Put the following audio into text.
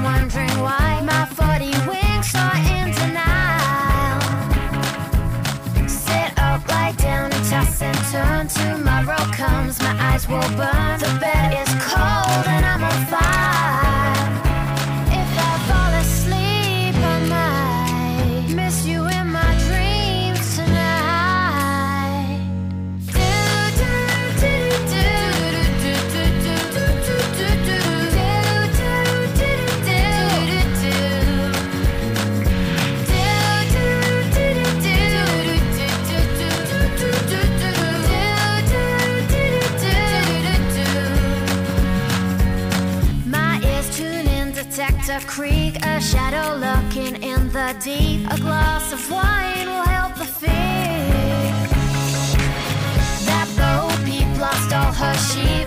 I'm wondering why my 40 wings are in denial. Sit up, lie down, and toss and turn. Tomorrow comes, my eyes will burn. The bed is cold and I'm on fire. If I fall asleep, I might miss you in my dreams tonight. My ears tune in, detect a creak, a shadow lurking in the deep. A glass of wine will help the fear. That Bo Peep lost all her sheep.